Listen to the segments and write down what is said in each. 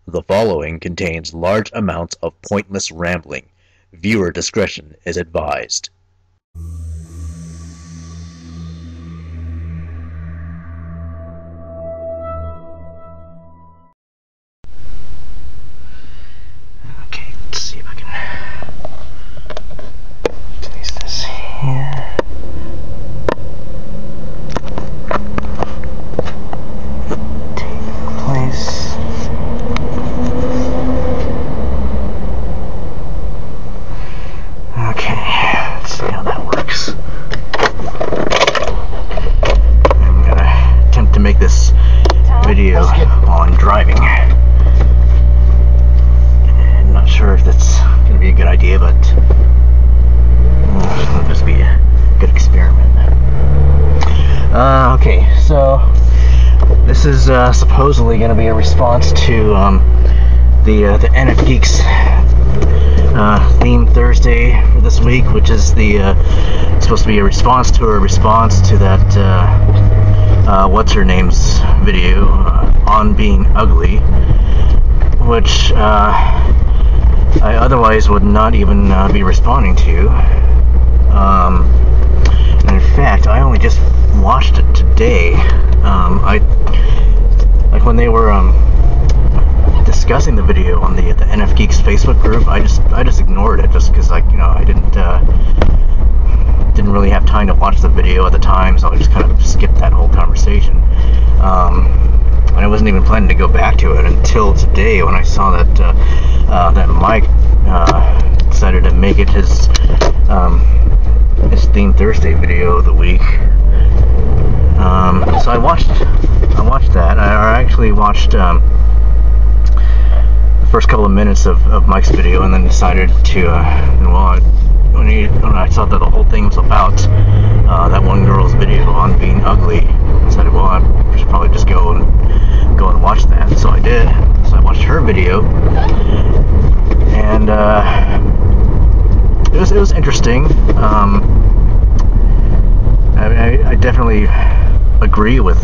The following contains large amounts of pointless rambling. Viewer discretion is advised. Okay, let's see if I can place this here. Take place. Okay, let's see how that works. I'm gonna attempt to make this video while I'm driving. I'm not sure if that's gonna be a good idea, but it'll just be a good experiment. Okay, so this is supposedly gonna be a response to the NFGeeks theme Thursday for this week, which is the supposed to be a response to that what's her name's video on being ugly, which I otherwise would not even be responding to. And in fact, I only just watched it today. Like when they were discussing the video on the NFGeeks Facebook group, I just ignored it just because, like, you know, I didn't really have time to watch the video at the time, so I just kind of skipped that whole conversation. And I wasn't even planning to go back to it until today when I saw that Mike decided to make it his Theme Thursday video of the week. So I watched that. I actually watched the first couple of minutes of Mike's video, and then decided to when I saw that the whole thing was about that one girl's video on being ugly, I decided, well, I should probably just go and watch that. So I did. So I watched her video, and it was interesting. I definitely agree with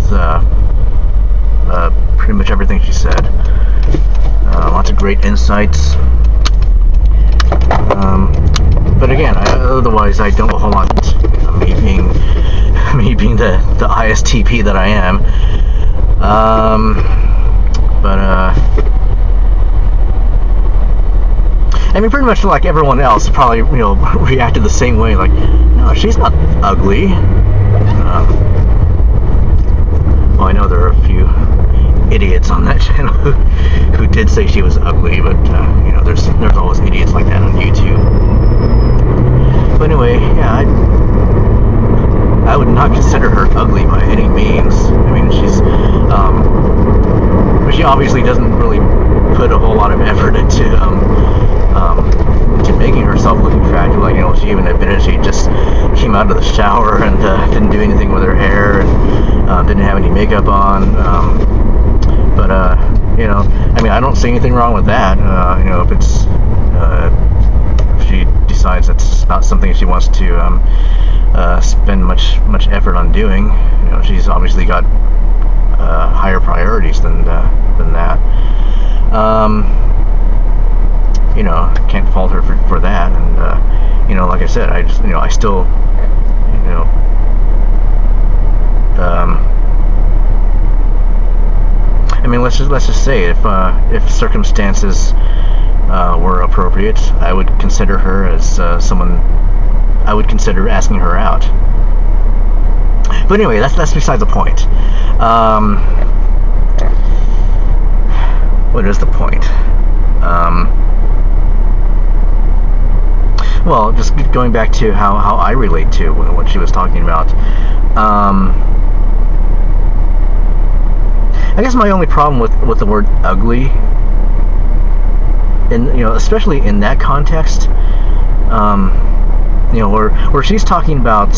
pretty much everything she said. Lots of great insights. But again, otherwise I don't know a whole lot. Me being the ISTP that I am. I mean, pretty much like everyone else, probably, you know, reacted the same way. Like, no, she's not ugly. Well, I know there are a few idiots on that channel who did say she was ugly, but you know, there's always idiots like that on YouTube. But anyway, yeah, I would not consider her ugly by any means. I mean, she obviously doesn't really put a whole lot of effort into making herself look attractive. Like, you know, she even admitted she just came out of the shower and didn't do anything with her hair and didn't have any makeup on. But you know, I mean, I don't see anything wrong with that. You know, if it's if she decides that's not something she wants to spend much effort on doing, you know, she's obviously got higher priorities than that. You know, can't fault her for that. And you know, like I said, I still, you know, I mean, let's just say if circumstances were appropriate, I would consider her as someone I would consider asking her out. But anyway, that's beside the point. What is the point? Well, just going back to how I relate to what she was talking about. I guess my only problem with the word ugly, and you know, especially in that context, you know, where she's talking about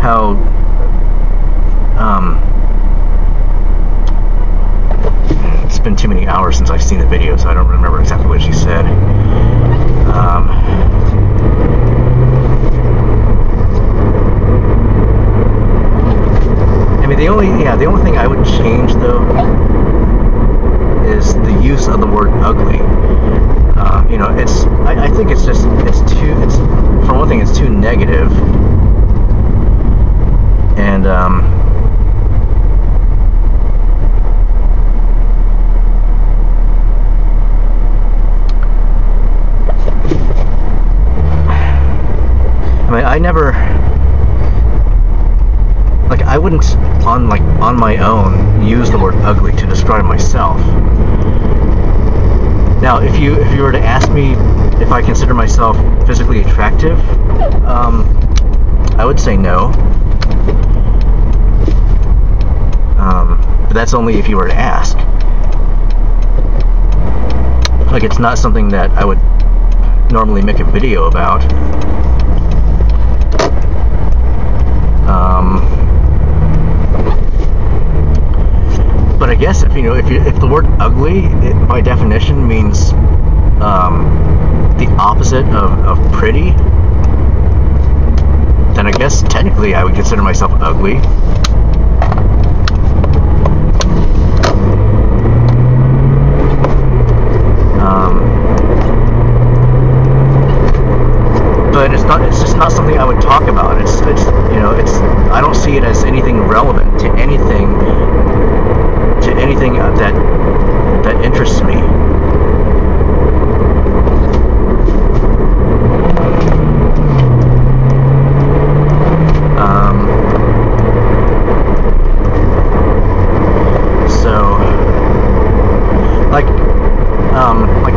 how it's been too many hours since I've seen the video, so I don't remember exactly what she said. I mean, the only thing I would change, though, I think it's for one thing, it's too negative, and I never, I wouldn't on my own use the word ugly to describe myself. Now, if you were to ask me if I consider myself physically attractive, I would say no. But that's only if you were to ask. It's not something that I would normally make a video about. But I guess if the word ugly, by definition, means the opposite of pretty, then I guess technically I would consider myself ugly. But it's just not something I would talk about. I don't see it as anything relevant to anything that interests me. Like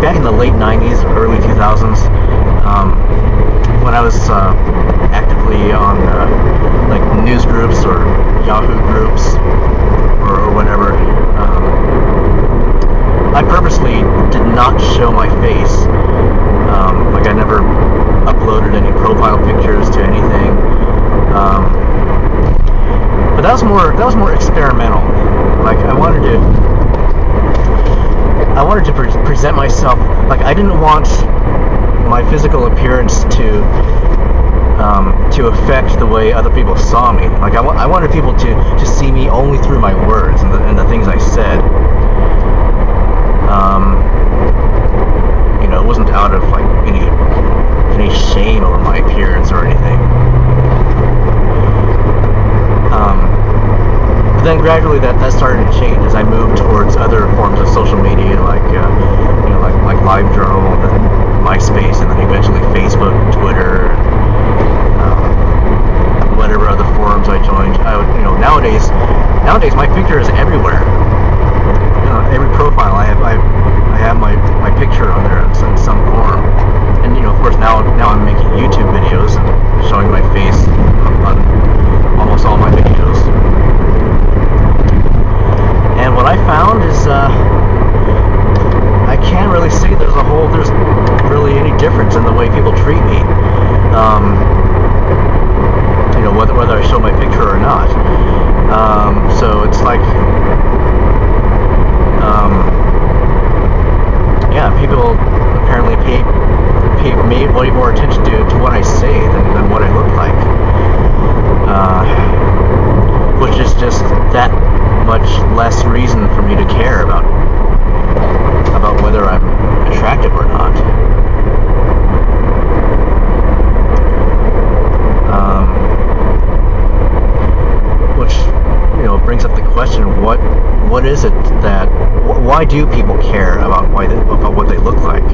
back in the late 90s, early 2000s, when I was actively on news groups or Yahoo groups or whatever, I purposely did not show my face. I never uploaded any profile pictures to anything. But that was more experimental. I wanted to present myself. I didn't want my physical appearance to affect the way other people saw me. I wanted people to see me only through my words and the things I said. It wasn't out of any shame over my appearance or anything. But then gradually that started to change as I moved towards other forms of social media, like LiveJournal, then MySpace, and then eventually Facebook, Twitter, whatever other forums I joined. Nowadays my picture is everywhere. Every profile I have my picture on there in some form. And of course now I'm making YouTube videos and showing my face on almost all my videos. And what I found is I can't really say there's really any difference in the way people treat me. Whether I show my picture or not. So it's people apparently pay way more attention to what I say than what I look like. Which is just that much less reason for me to care about whether I'm attractive or not. Which brings up the question: what is it that? Why do people care about what they look like?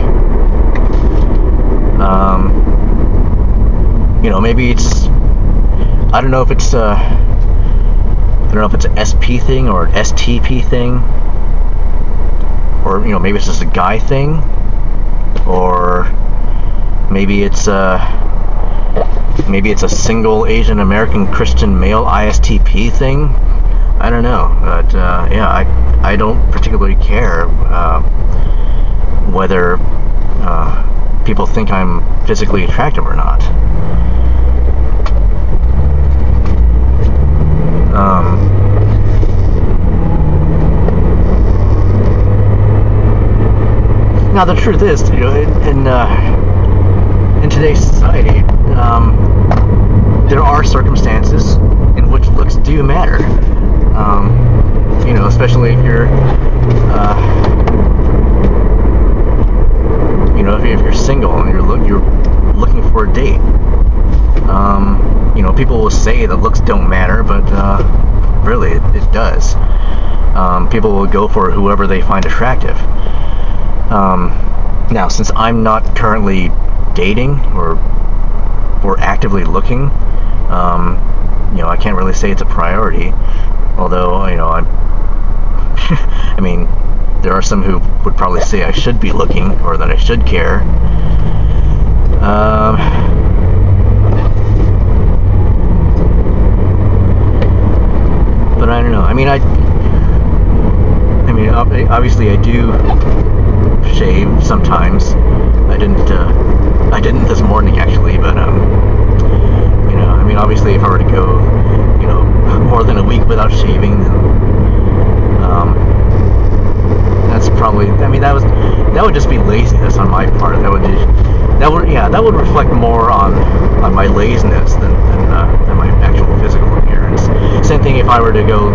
Maybe it's, I don't know if it's an SP thing or an STP thing, or maybe it's just a guy thing, or maybe it's a single Asian American Christian male ISTP thing. I don't know, but I don't particularly care whether people think I'm physically attractive or not. Now the truth is, in today's society, there are circumstances in which looks do matter. Especially if you're, you know, if you're single and you're looking for a date, you know, people will say that looks don't matter, but really it does. People will go for whoever they find attractive. Now, since I'm not currently dating or actively looking, you know, I can't really say it's a priority. Although, you know, I mean, there are some who would probably say I should be looking or that I should care. But I don't know. I mean, obviously I do shave sometimes. I didn't this morning actually, but you know, I mean, obviously if I were to go, you know, more than a week without shaving, then that's probably, I mean, that would just be laziness on my part. That would reflect more on my laziness than my actual physical appearance. Same thing if I were to go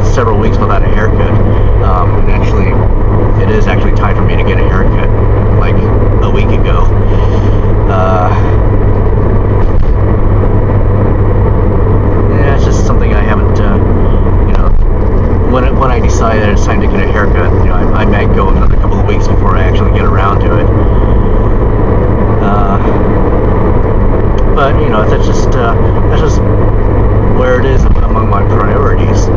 several weeks without a haircut. It is actually time for me to get a haircut, like a week ago. Yeah, it's just something I haven't, you know, when I decide that it's time to get a haircut, you know, I might go another couple of weeks before I actually get around to it. But you know, that's just where it is among my priorities.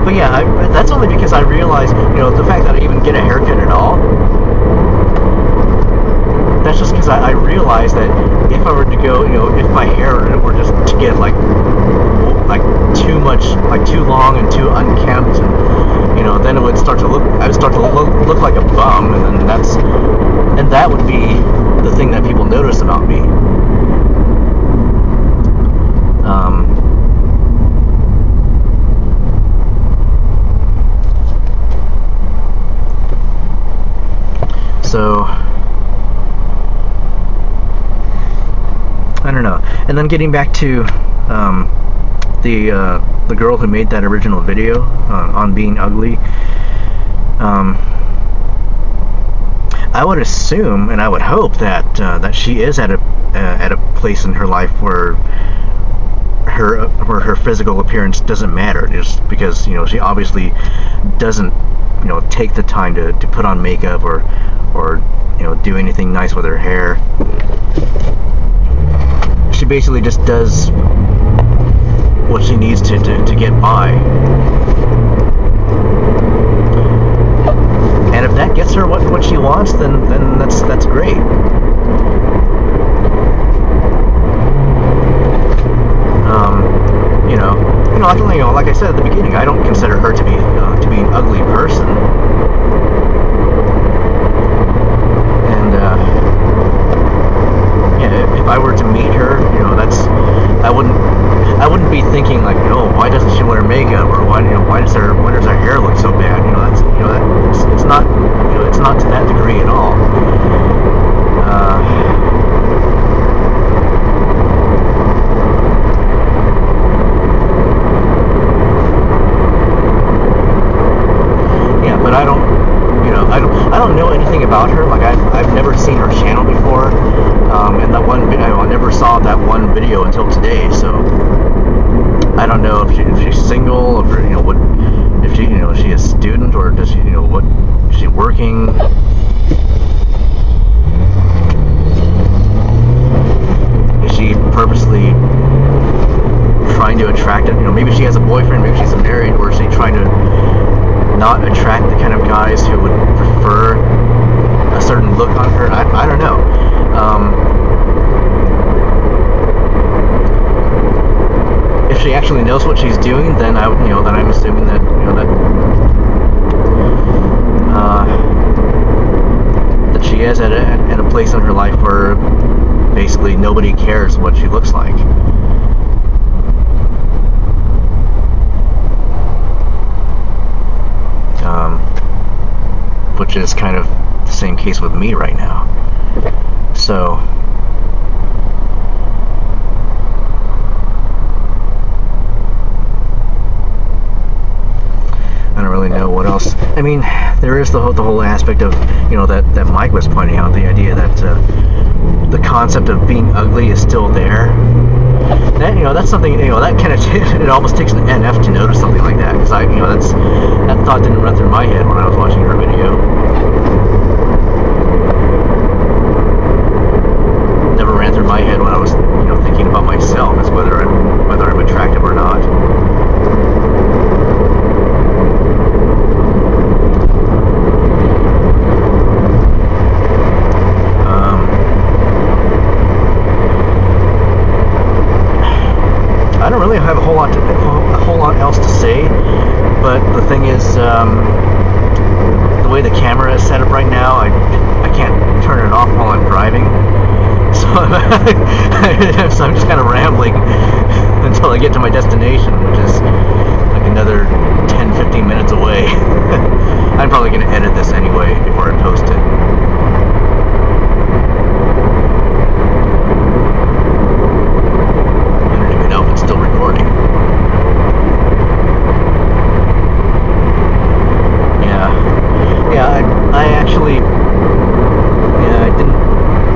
But yeah, that's only because I realize, you know, the fact that I even get a haircut at all, that's just because I realize that if I were to go, you know, if my hair were just to get like too much, like too long and too unkempt, and, you know, then I would start to look like a bum, and that would be the thing that people notice about me. So I don't know. And then getting back to the girl who made that original video on being ugly, I would assume and I would hope that she is at a place in her life where her physical appearance doesn't matter, just because, you know, she obviously doesn't, you know, take the time to put on makeup or you know, do anything nice with her hair. She basically just does what she needs to get by. And if that gets her what she wants, then that's great. You know, like I said at the beginning, I don't consider her to be an ugly person. And yeah, if I were to meet her, you know, I wouldn't be thinking like, oh, why doesn't she wear makeup, or why does her hair look so bad? You know, it's not to that degree at all. But I don't know anything about her. Like I've never seen her channel before, and that one video, I never saw that one video until today. So I don't know if she's single, or you know what, if she, you know, she is a student, or does she, you know, what, is she working? Is she purposely trying to attract it? You know, maybe she has a boyfriend, maybe she's married, or is she trying to not attract the kind of guys who would prefer a certain look on her? I don't know. If she actually knows what she's doing, then then I'm assuming that, you know, that she is at a place in her life where basically nobody cares what she looks like. Which is kind of the same case with me right now. So just the whole aspect of, you know, that Mike was pointing out, the idea that the concept of being ugly is still there. That, you know, that's something, you know, that kind of it almost takes an NF to notice something like that, because you know, that thought didn't run through my head when I was watching her video. Never ran through my head when I was, you know, thinking about myself as whether I'm attractive or not. I don't really have a whole lot else to say, but the thing is, the way the camera is set up right now, I can't turn it off while I'm driving, so so I'm just kind of rambling until I get to my destination, which is like another 10-15 minutes away. I'm probably going to edit this anyway before I post it.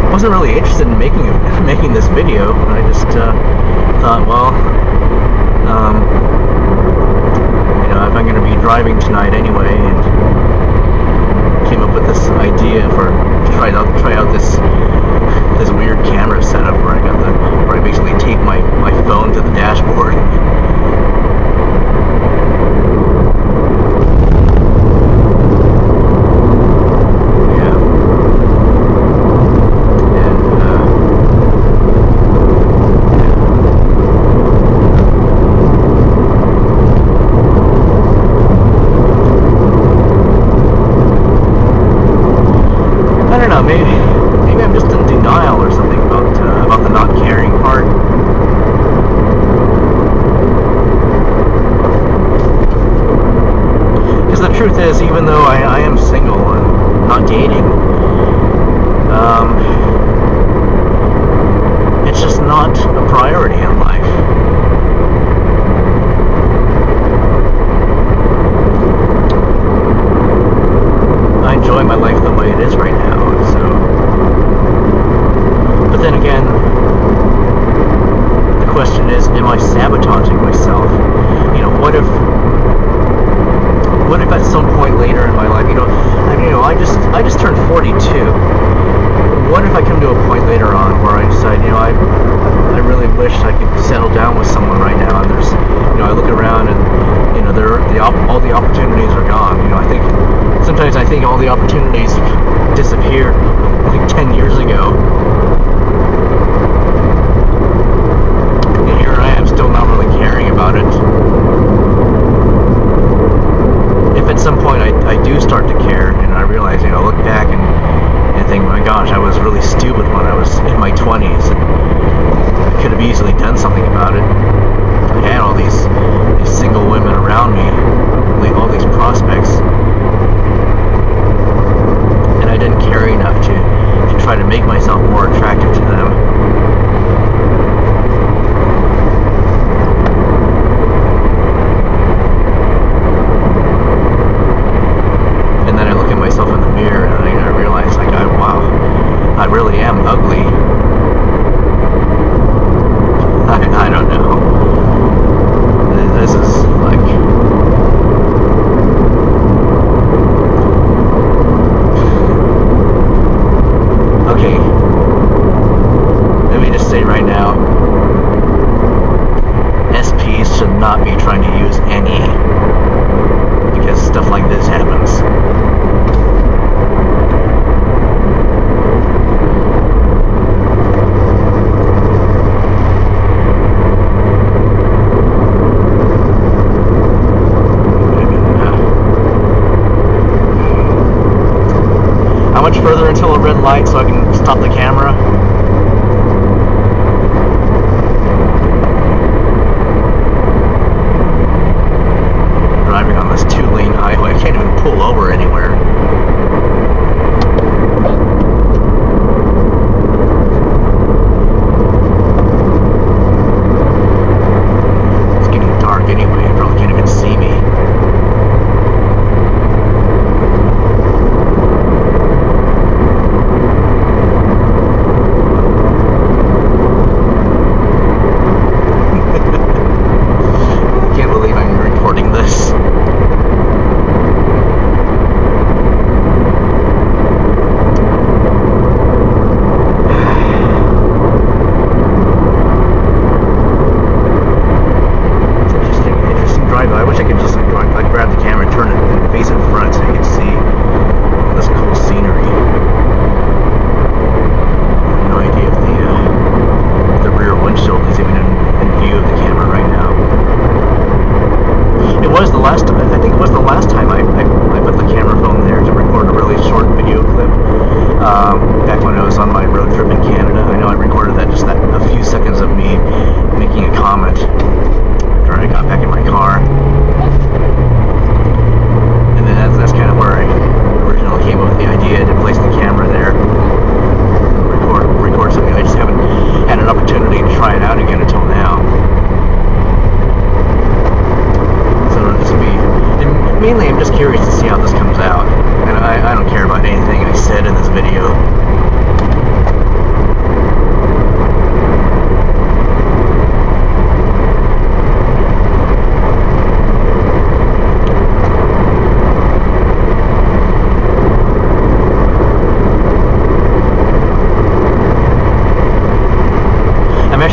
I wasn't really interested in making this video. I just thought, well, you know, if I'm going to be driving tonight anyway, and came up with this idea for try out this weird camera setup where I basically tape my phone to the dashboard. Maybe I'm just in denial or something about the not caring part. Because the truth is, even though I am single and not dating, it's just not a priority in life. I enjoy my life the way it is right now. But then again, the question is, am I sabotaging myself? You know, what if at some point later in my life, I just turned 42. What if I come to a point later on where I decide, you know, I really wish I could settle down with someone right now, and there's, you know, I look around and, you know, all the opportunities are gone. You know, sometimes I think all the opportunities disappeared like 10 years ago. And here I am still not really caring about it. If at some point I do start to care and I realize, you know, look back and think, my gosh, I was really stupid when I was in my 20s. And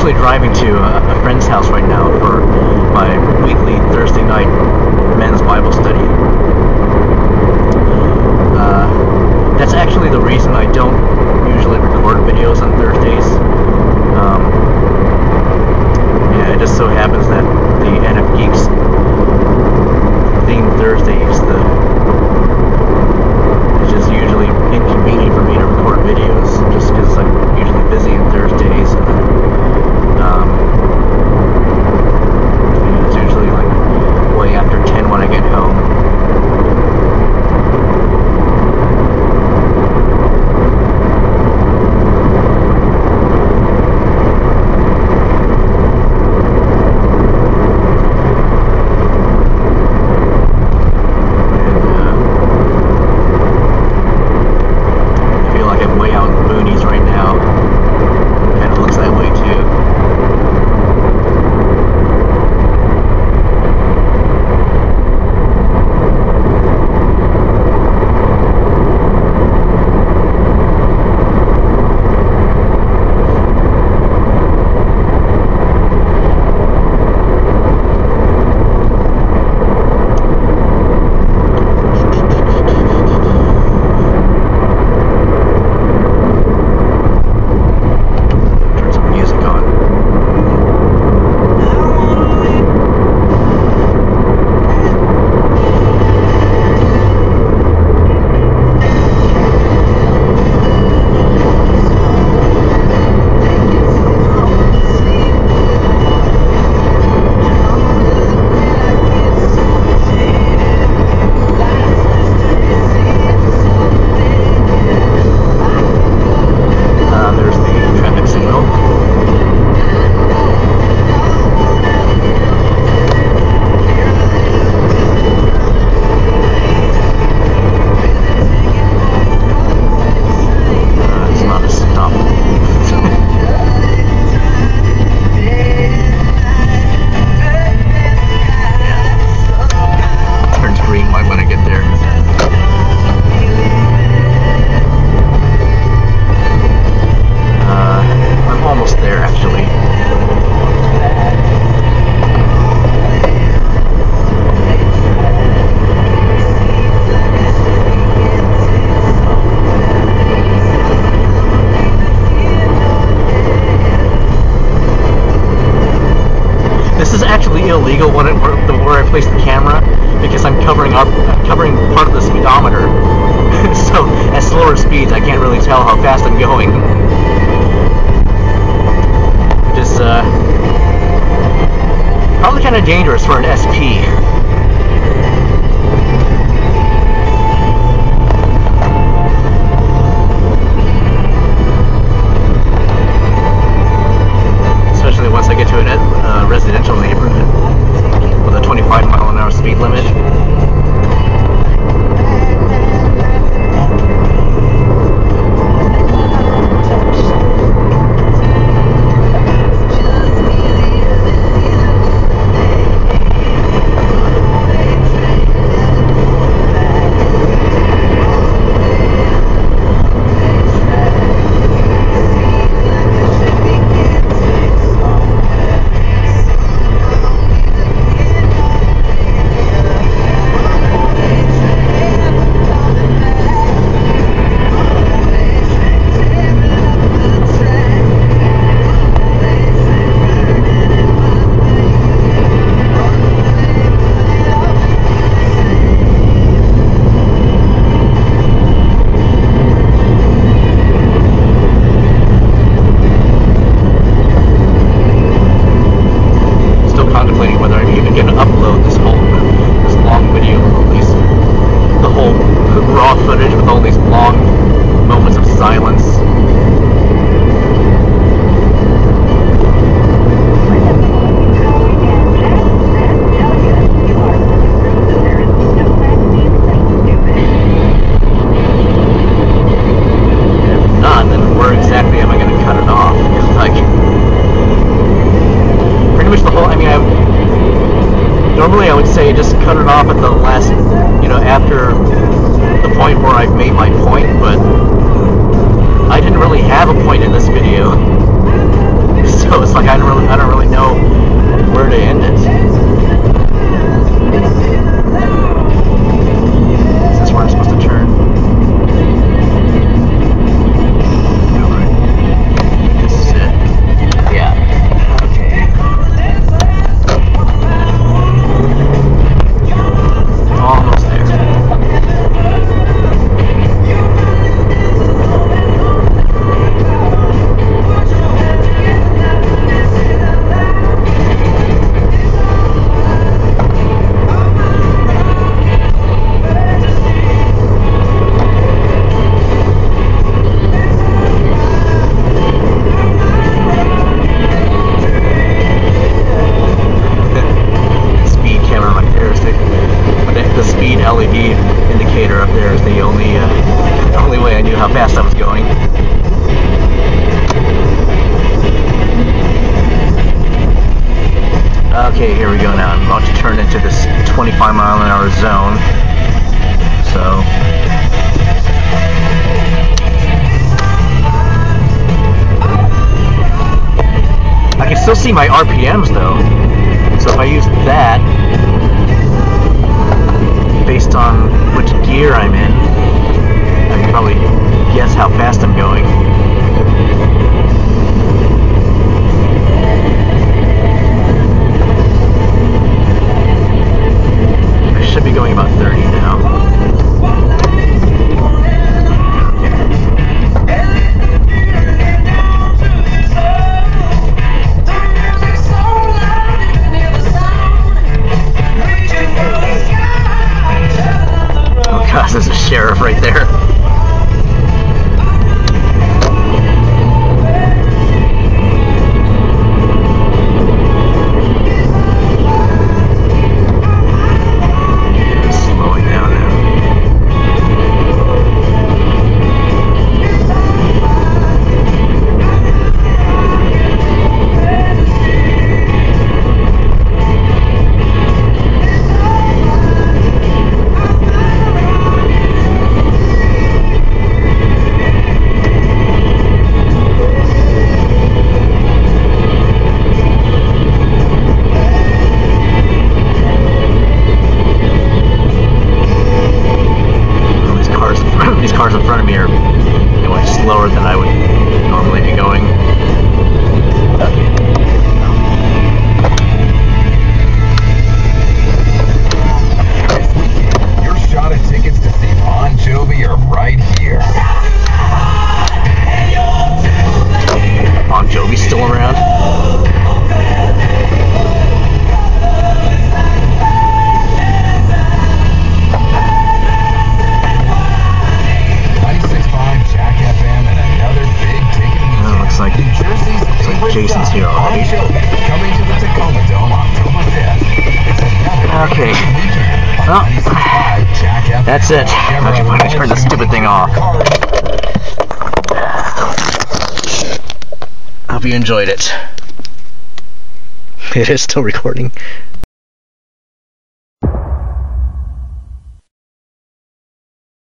actually driving to a friend's house right now for my weekly Thursday night men's Bible study. That's actually the reason I don't usually record videos on Thursdays. Yeah, it just so happens that the NFGeeks themed Thursdays, it's just usually inconvenient for me to record videos, just because I'm usually busy on Thursdays, and it's usually like way after 10 when I get home. Illegal where I place the camera, because I'm covering part of the speedometer. So at slower speeds I can't really tell how fast I'm going. Just probably kind of dangerous for an SP. Especially once I get to a residential neighborhood with a 25-mile-an-hour speed limit. normally I would say just cut it off at the last, after the point where I've made my point, but I didn't really have a point in this video. So So it's like I don't really know where to end it. Is this where I'm supposed to turn? No, right. This is it. Yeah. Okay. Almost there. LED indicator up there is the only way I knew how fast I was going. Okay, here we go now. I'm about to turn into this 25-mile-an-hour zone. So I can still see my RPMs though. So if I use that based on which gear I'm in, I can probably guess how fast I'm going. I should be going about 30 now. Gosh, there's a sheriff right there. Slowing down now. These cars in front of me are going slower than I would normally be going. Your shot at tickets to see Bon Jovi are right here. Bon Jovi's still around. Jason's here already. Coming to the Tacoma Dome October 5th. Okay. Well, that's it. I should finally turn this stupid thing off. Hope you enjoyed it. It is still recording.